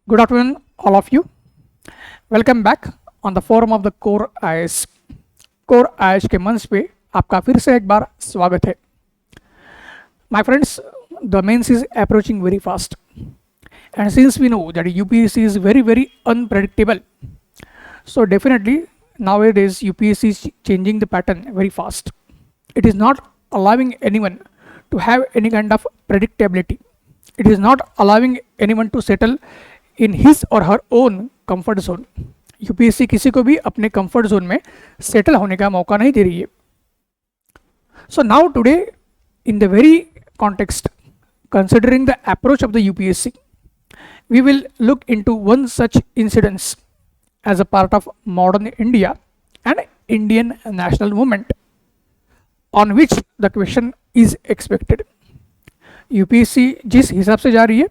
Good afternoon, all of you. Welcome back on the forum of the core IAS. Core IAS के मंच पे आपका फिर से एक बार स्वागत है। My friends, the mains is approaching very fast, and since we know that UPSC is very unpredictable, so definitely nowadays UPSC is changing the pattern very fast. It is not allowing anyone to have any kind of predictability. It is not allowing anyone to settle in his or her own comfort zone. UPSC किसी को भी अपने comfort zone में settle होने का मौका नहीं दे रही है. So now today in the very context considering the approach of the UPSC, we will look into one such incidence as a part of modern India and Indian national movement on which the question is expected. UPSC जिस हिसाब से जा रही है,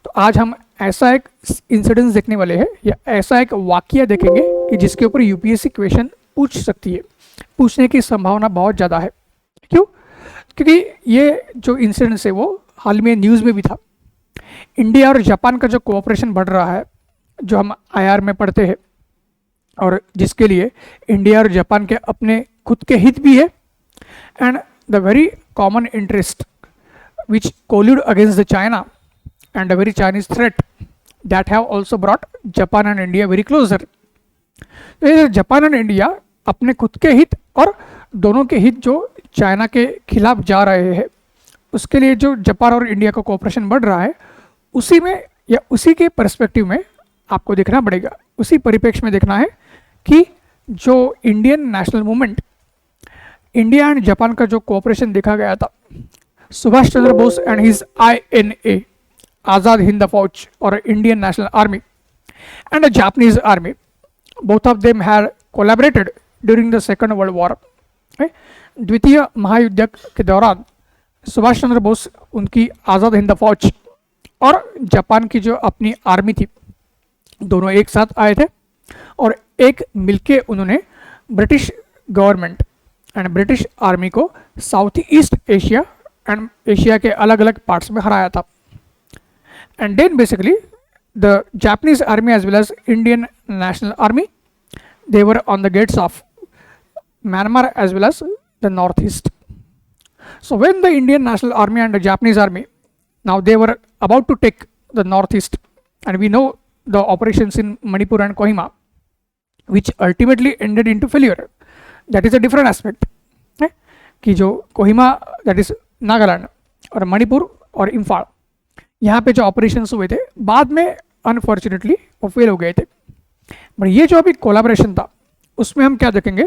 तो आज हम ऐसा एक इंसिडेंस देखने वाले हैं या ऐसा एक वाकया देखेंगे कि जिसके ऊपर यूपीएससी क्वेश्चन पूछ सकती है, पूछने की संभावना बहुत ज़्यादा है. क्यों? क्योंकि ये जो इंसिडेंस है वो हाल में न्यूज़ में भी था. इंडिया और जापान का जो कोऑपरेशन बढ़ रहा है, जो हम आईआर में पढ़ते हैं, और जिसके लिए इंडिया और जापान के अपने खुद के हित भी है and the very common interest which collude against the China and a very Chinese threat that have also brought Japan and India very closer. तो ये जापान एंड इंडिया अपने खुद के हित और दोनों के हित जो चाइना के खिलाफ जा रहे हैं, उसके लिए जो जापान और इंडिया का कोऑपरेशन बढ़ रहा है, उसी में या उसी के पर्सपेक्टिव में आपको देखना पड़ेगा, उसी परिप्रेक्ष्य में देखना है कि जो Indian national movement, India and Japan का जो कोऑपरेशन देखा गया था, Subhash Chandra Bose and his INA, Azad Hind Fauj or Indian National Army, and a Japanese army, both of them had collaborated during the Second World War. द्वितीय महायुद्ध के दौरान सुभाष चंद्र बोस, उनकी आज़ाद हिंद फौज और जापान की जो अपनी आर्मी थी, दोनों एक साथ आए थे और एक मिलके उन्होंने British government and British army को south east Asia and Asia के अलग अलग पार्ट्स में हराया था. And then basically the Japanese army as well as Indian national army, they were on the gates of Myanmar as well as the north east. So when the Indian national army and the Japanese army, now they were about to take the north east, and we know the operations in Manipur and Kohima which ultimately ended into failure. That is a different aspect. कि जो Kohima, that is Nagaland, और मणिपुर और इम्फाल, यहाँ पे जो operations हुए थे, बाद में अनफॉर्चुनेटली वो फेल हो गए थे. बट ये जो अभी कोलैबोरेशन था, उसमें हम क्या देखेंगे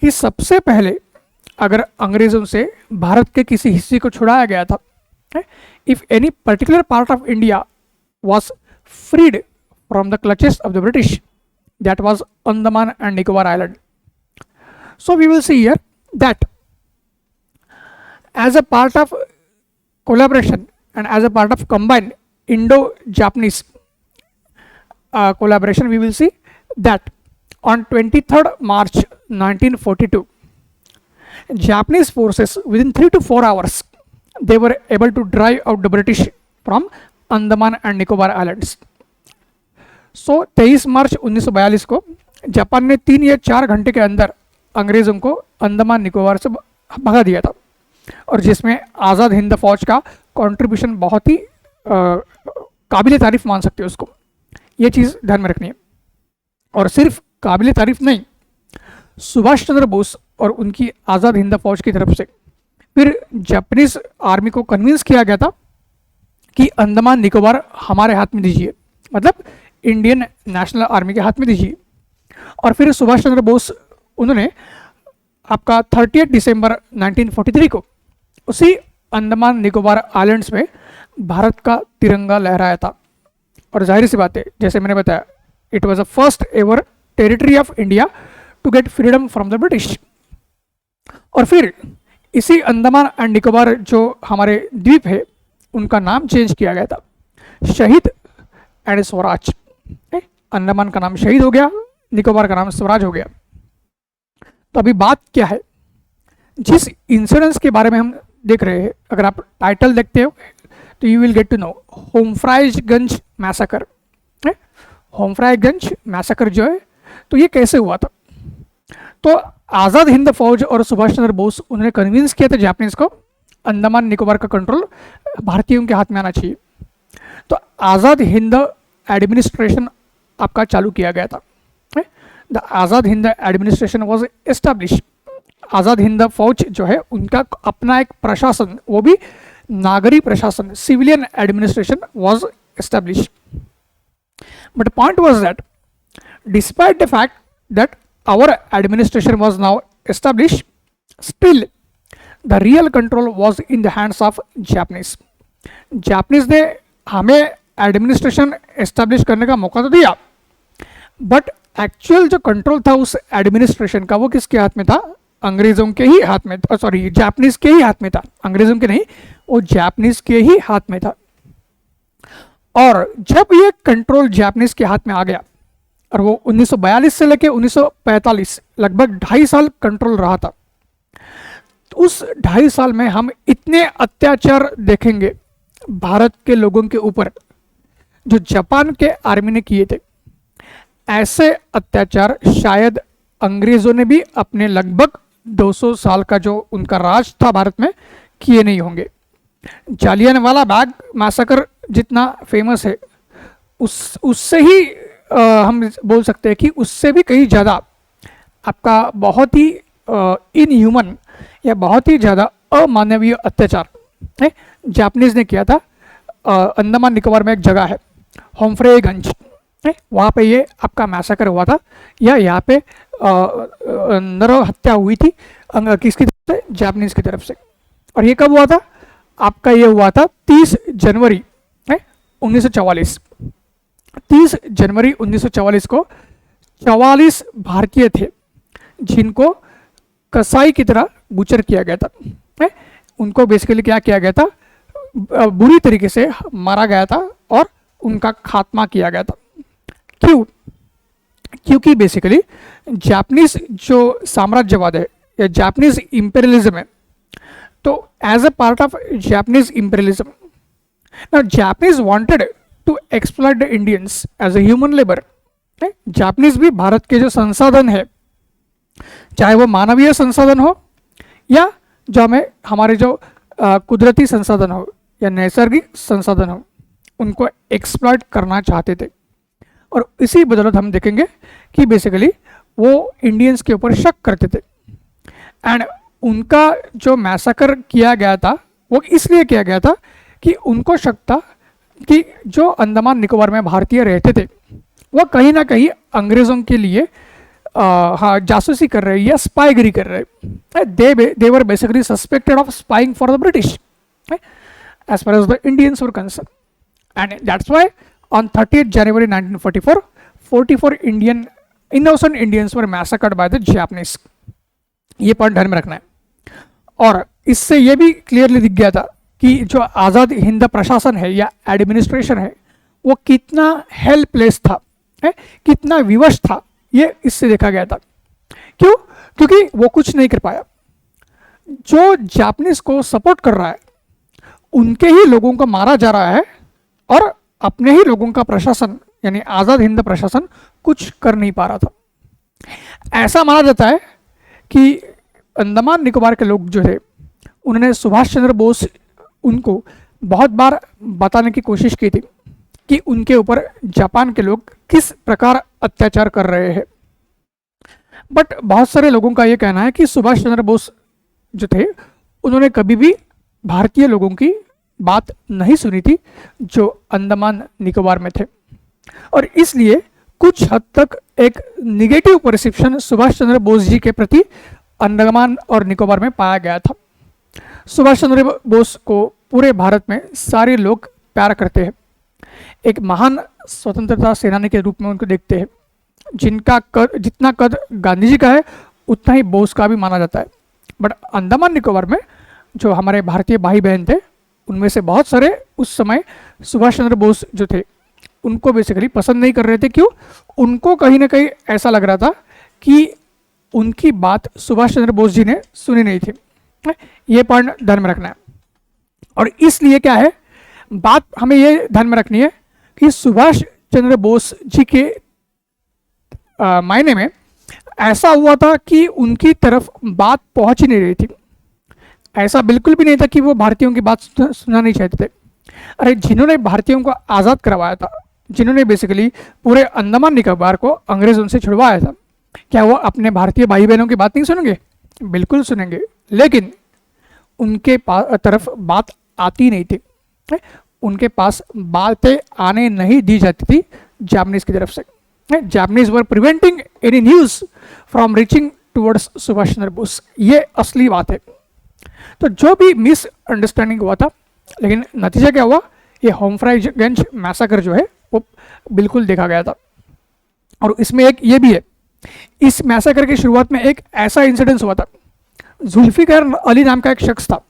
कि सबसे पहले अगर अंग्रेज़ों से भारत के किसी हिस्से को छुड़ाया गया था, if any particular part of India was freed from the clutches of the British, that was Andaman and Nicobar Island. So we will see here that as a part of collaboration and as a part of combined Indo-Japanese collaboration, we will see that on 23rd March 1942, Japanese forces within 3 to 4 hours, they were able to drive out the British from Andaman and Nicobar Islands. सो 23 मार्च 1942 को Japan ने 3 या 4 घंटे के अंदर अंग्रेज़ों को अंडमान निकोबार से भगा दिया था, और जिसमें आज़ाद हिंद फौज का कंट्रीब्यूशन बहुत ही काबिल तारीफ़ मान सकते हो उसको. ये चीज़ ध्यान में रखनी है. और सिर्फ काबिल तारीफ़ नहीं, सुभाष चंद्र बोस और उनकी आज़ाद हिंद फौज की तरफ से फिर जापानीज़ आर्मी को कन्विंस किया गया था कि अंडमान निकोबार हमारे हाथ में दीजिए, मतलब इंडियन नेशनल आर्मी के हाथ में दीजिए. और फिर सुभाष चंद्र बोस, उन्होंने आपका 30 दिसंबर 1943 को उसी अंडमान निकोबार आइलैंड्स में भारत का तिरंगा लहराया था. और जाहिर सी बात है, जैसे मैंने बताया, it was the first ever territory of India to get freedom from the British. और फिर इसी अंडमान एंड निकोबार जो हमारे द्वीप है, उनका नाम चेंज किया गया था, शहीद एंड स्वराज. अंडमान का नाम शहीद हो गया, निकोबार का नाम स्वराज हो गया. तो अभी बात क्या है, जिस इंसिडेंस के बारे में हम देख रहे हैं, अगर आप टाइटल देखते हो तो you will get to know Humphreygunj massacre. Humphreygunj massacre जो है, तो ये कैसे हुआ था? तो आज़ाद हिंद फौज और सुभाष चंद्र बोस उन्होंने कन्विंस किया था जापानीज को अंडमान निकोबार का कंट्रोल भारतीयों के हाथ में आना चाहिए। तो आज़ाद हिंद एडमिनिस्ट्रेशन आपका चालू किया गया था। The Azad Hind administration was establish. Azad Hind Fauj जो है उनका अपना एक प्रशासन, वो भी नागरिक प्रशासन, civilian administration was establish. But point was that despite the fact that our administration was now establish, still the real control was in the hands of Japanese. Japanese ने हमें एडमिनिस्ट्रेशन एस्टैब्लिश करने का मौका तो दिया, बट एक्चुअल जो control था उस एडमिनिस्ट्रेशन का वो किसके हाथ में था? अंग्रेजों के ही हाथ में, सॉरी जापानीज के ही हाथ में था, अंग्रेजों के नहीं, वो जापानीज के ही हाथ में था। और जब ये कंट्रोल जापानीज के हाथ में आ गया और वो 1942 से लेकर 1945 लगभग 2.5 साल कंट्रोल रहा था, तो उस 2.5 साल में हम इतने अत्याचार देखेंगे भारत के लोगों के ऊपर जो जापान के आर्मी ने किए थे। ऐसे अत्याचार शायद अंग्रेजों ने भी अपने लगभग 200 साल का जो उनका राज था भारत में किए नहीं होंगे। जालियनवाला बाग मैसेकर जितना फेमस है, उससे ही हम बोल सकते हैं कि उससे भी कहीं ज़्यादा आपका बहुत ही इनह्यूमन या बहुत ही ज़्यादा अमानवीय अत्याचार है जापानीज ने किया था। अंडमान निकोबार में एक जगह है होमफ्राईगंज, वहाँ पे ये आपका मैसेकर हुआ था, या यहाँ पे नर हत्या हुई थी किसकी तरफ से? जापानीज की तरफ से। और ये कब हुआ था? आपका ये हुआ था 30 जनवरी 1944। 30 जनवरी 1944 को 44 भारतीय थे जिनको कसाई की तरह बुचर किया गया था। उनको बेसिकली क्या किया गया था? बुरी तरीके से मारा गया था और उनका खात्मा किया गया था। क्यों? क्योंकि बेसिकली जापानीज जो साम्राज्यवाद है या जापानीज इंपेरियलिज्म है, तो as a part of Japanese imperialism, now Japanese wanted to exploit the Indians as a human labour. Japanese भी भारत के जो संसाधन है, चाहे वो मानवीय संसाधन हो या जो हमारे जो कुदरती संसाधन हो या नैसर्गिक संसाधन हो, उनको एक्सप्लॉइट करना चाहते थे। और इसी बदौलत हम देखेंगे कि बेसिकली वो इंडियंस के ऊपर शक करते थे। एंड उनका जो मैसेकर किया गया था वो इसलिए किया गया था कि उनको शक था कि जो अंडमान निकोबार में भारतीय रहते थे वो कहीं ना कहीं अंग्रेज़ों के लिए जासूसी कर रहे या स्पाईगिरी कर रहे। They were basically suspected of spying for the British as far as the Indians were concerned, and that's why on 30th January 1944 44 innocent Indians were massacred by the Japanese। ये पॉइंट ध्यान में रखना है। और इससे ये भी क्लियरली दिख गया था कि जो आज़ाद हिंद प्रशासन है या एडमिनिस्ट्रेशन है वो कितना हेल्पलेस था, कितना विवश था, ये इससे देखा गया था। क्यों? क्योंकि वो कुछ नहीं कर पाया। जो जापानीज को सपोर्ट कर रहा है उनके ही लोगों को मारा जा रहा है और अपने ही लोगों का प्रशासन यानी आज़ाद हिंद प्रशासन कुछ कर नहीं पा रहा था। ऐसा माना जाता है कि अंडमान निकोबार के लोग जो थे उन्होंने सुभाष चंद्र बोस उनको बहुत बार बताने की कोशिश की थी कि उनके ऊपर जापान के लोग किस प्रकार अत्याचार कर रहे हैं। बट बहुत सारे लोगों का ये कहना है कि सुभाष चंद्र बोस जो थे उन्होंने कभी भी भारतीय लोगों की बात नहीं सुनी थी जो अंडमान निकोबार में थे, और इसलिए कुछ हद तक एक निगेटिव परसेप्शन सुभाष चंद्र बोस जी के प्रति अंडमान और निकोबार में पाया गया था। सुभाष चंद्र बोस को पूरे भारत में सारे लोग प्यार करते हैं, एक महान स्वतंत्रता सेनानी के रूप में उनको देखते हैं, जिनका जितना कद गांधी जी का है उतना ही बोस का भी माना जाता है। बट अंडमान निकोबार में जो हमारे भारतीय भाई बहन थे उनमें से बहुत सारे उस समय सुभाष चंद्र बोस जो थे उनको बेसिकली पसंद नहीं कर रहे थे। क्यों? उनको कहीं ना कहीं ऐसा लग रहा था कि उनकी बात सुभाष चंद्र बोस जी ने सुनी नहीं थी। ये पॉइंट ध्यान में रखना है। और इसलिए क्या है, बात हमें ये ध्यान में रखनी है कि सुभाष चंद्र बोस जी के मायने में ऐसा हुआ था कि उनकी तरफ बात पहुंच ही नहीं रही थी। ऐसा बिल्कुल भी नहीं था कि वो भारतीयों की बात सुनना नहीं चाहते थे। अरे जिन्होंने भारतीयों को आज़ाद करवाया था, जिन्होंने बेसिकली पूरे अंडमान निकोबार को अंग्रेजों से छुड़वाया था, क्या वो अपने भारतीय भाई बहनों की बात नहीं सुनेंगे? बिल्कुल सुनेंगे। लेकिन उनके तरफ बात आती नहीं थी, उनके पास बातें आने नहीं दी जाती थी जापानीज की तरफ से। Japanese were preventing any news from reaching towards Subhash Chandra Bose. ये असली बात है। तो जो भी मिसअंडरस्टैंडिंग हुआ था, लेकिन नतीजा क्या हुआ, ये होमफ्राईगंज मैसाकर जो है वो बिल्कुल देखा गया था। और इसमें एक ये भी है, इस मैसाकर की शुरुआत में एक ऐसा इंसिडेंस हुआ था। जुल्फिकार अली नाम का एक शख्स था,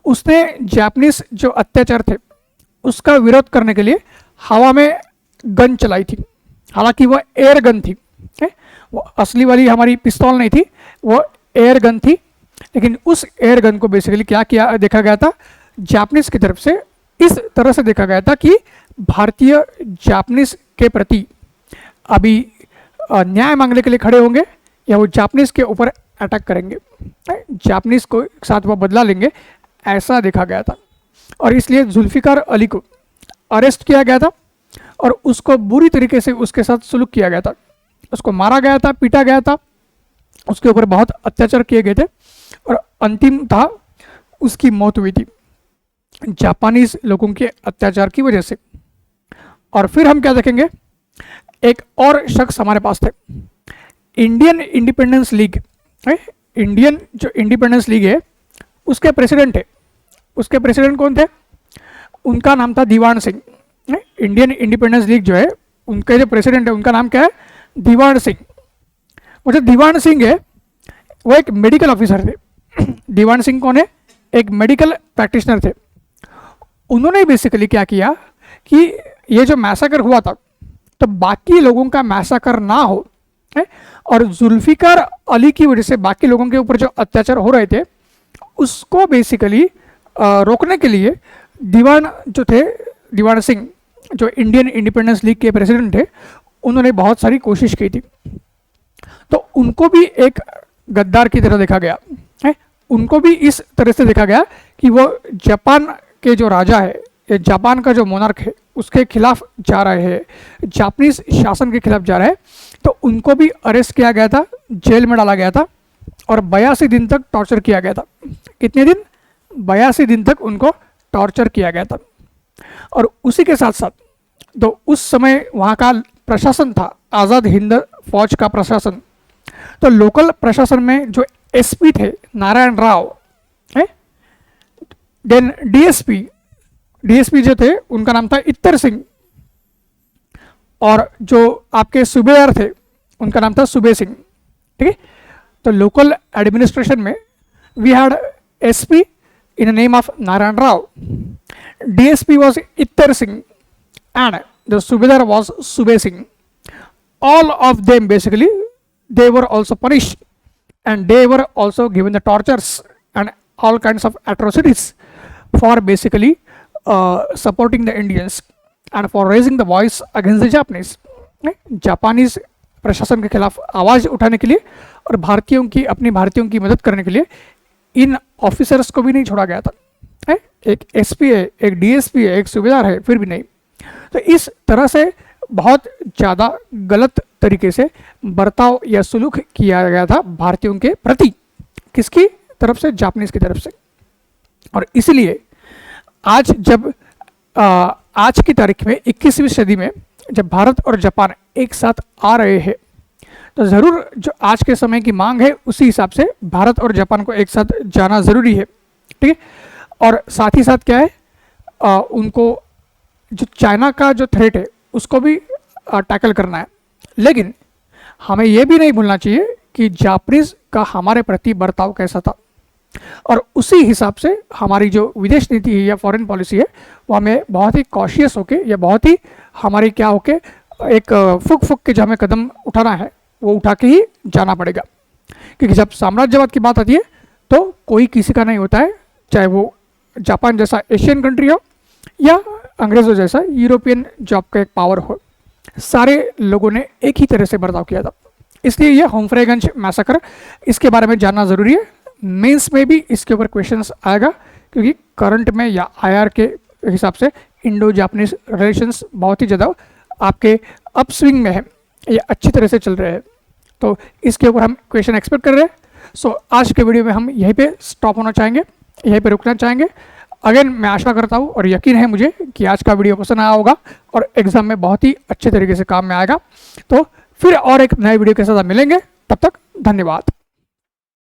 उसने जापानीज जो अत्याचार थे उसका विरोध करने के लिए हवा में गन चलाई थी। हालांकि वो एयर गन थी, वो असली वाली हमारी पिस्तौल नहीं थी, वो एयर गन थी। लेकिन उस एयर गन को बेसिकली क्या किया देखा गया था, जापानीज की तरफ से इस तरह से देखा गया था कि भारतीय जापानीज के प्रति अभी न्याय मांगने के लिए खड़े होंगे या वो जापानीज के ऊपर अटैक करेंगे, जापानीज को साथ वो बदला लेंगे, ऐसा देखा गया था। और इसलिए जुल्फिकार अली को अरेस्ट किया गया था और उसको बुरी तरीके से उसके साथ सुलूक किया गया था। उसको मारा गया था, पीटा गया था, उसके ऊपर बहुत अत्याचार किए गए थे और अंतिम था उसकी मौत हुई थी जापानीज लोगों के अत्याचार की वजह से। और फिर हम क्या देखेंगे, एक और शख्स हमारे पास थे, इंडियन इंडिपेंडेंस लीग। इंडियन जो इंडिपेंडेंस लीग है उसके प्रेसिडेंट है। उसके प्रेसिडेंट कौन थे? उनका नाम था Diwan Singh. Indian independence league जो है उनके जो प्रेसिडेंट है उनका नाम क्या है? दीवान सिंह। वो जो दीवान सिंह है वो एक मेडिकल ऑफिसर थे। दीवान सिंह कौन है? एक मेडिकल प्रैक्टिशनर थे। उन्होंने बेसिकली क्या किया कि ये जो मैसाकर हुआ था तो बाकी लोगों का मैसाकर ना हो, और जुल्फिकार अली की वजह से बाकी लोगों के ऊपर जो अत्याचार हो रहे थे उसको बेसिकली रोकने के लिए दीवान सिंह जो इंडियन इंडिपेंडेंस लीग के प्रेसिडेंट थे, उन्होंने बहुत सारी कोशिश की थी। तो उनको भी एक गद्दार की तरह देखा गया है। उनको भी इस तरह से देखा गया कि वो जापान के जो राजा है, जापान का जो मोनार्क है, उसके खिलाफ जा रहे हैं, जापानीज शासन के खिलाफ जा रहे हैं। तो उनको भी अरेस्ट किया गया था, जेल में डाला गया था और 82 दिन तक टॉर्चर किया गया था। कितने दिन? 82 दिन तक उनको टॉर्चर किया गया था। और उसी के साथ साथ तो उस समय वहाँ का प्रशासन था आज़ाद हिंद फौज का प्रशासन। तो लोकल प्रशासन में जो एसपी थे नारायण राव है, देन डीएसपी जो थे उनका नाम था इत्तर सिंह, और जो आपके सूबेदार थे उनका नाम था सुबे सिंह। ठीक है, तो लोकल एडमिनिस्ट्रेशन में we had SP in the name of Narayan Rao, DSP was Ittar Singh and the Subedar was Sube Singh. All of them basically they were also punished and they were also given the tortures and all kinds of atrocities for basically supporting the Indians and for raising the voice against the Japanese. Japanese प्रशासन के खिलाफ आवाज़ उठाने के लिए और अपनी भारतीयों की मदद करने के लिए इन ऑफिसर्स को भी नहीं छोड़ा गया था। एक एसपी है, एक डीएसपी है, एक सूबेदार है, फिर भी नहीं। तो इस तरह से बहुत ज़्यादा गलत तरीके से बर्ताव या सुलूक किया गया था भारतीयों के प्रति। किसकी तरफ से? जापानीज की तरफ से। और इसलिए आज की तारीख में 21वीं सदी में जब भारत और जापान एक साथ आ रहे हैं तो ज़रूर जो आज के समय की मांग है उसी हिसाब से भारत और जापान को एक साथ जाना ज़रूरी है। ठीक है, और साथ ही साथ क्या है, उनको जो चाइना का जो थ्रेट है उसको भी टैकल करना है। लेकिन हमें ये भी नहीं भूलना चाहिए कि जापानीज का हमारे प्रति बर्ताव कैसा था, और उसी हिसाब से हमारी जो विदेश नीति है या फॉरेन पॉलिसी है वो हमें बहुत ही कॉशियस होके या बहुत ही हमारी क्या होके एक फुक के जो हमें कदम उठाना है वो उठा के ही जाना पड़ेगा। क्योंकि जब साम्राज्यवाद की बात आती है तो कोई किसी का नहीं होता है, चाहे वो जापान जैसा एशियन कंट्री हो या अंग्रेज़ों जैसा यूरोपियन जो आपका एक पावर हो। सारे लोगों ने एक ही तरह से बर्ताव किया था। इसलिए ये हुम्फ्रेगंज मैसेकर, इसके बारे में जानना ज़रूरी है। मेंस में भी इसके ऊपर क्वेश्चंस आएगा, क्योंकि करंट में या आईआर के हिसाब से इंडो जापानीज रिलेशंस बहुत ही ज़्यादा आपके अपस्विंग में है, ये अच्छी तरह से चल रहे हैं। तो इसके ऊपर हम क्वेश्चन एक्सपेक्ट कर रहे हैं। सो आज के वीडियो में हम यहीं पे स्टॉप होना चाहेंगे, यहीं पे रुकना चाहेंगे। अगेन मैं आशा करता हूँ और यकीन है मुझे कि आज का वीडियो पसंद आया होगा और एग्जाम में बहुत ही अच्छे तरीके से काम में आएगा। तो फिर और एक नए वीडियो के साथ मिलेंगे, तब तक धन्यवाद।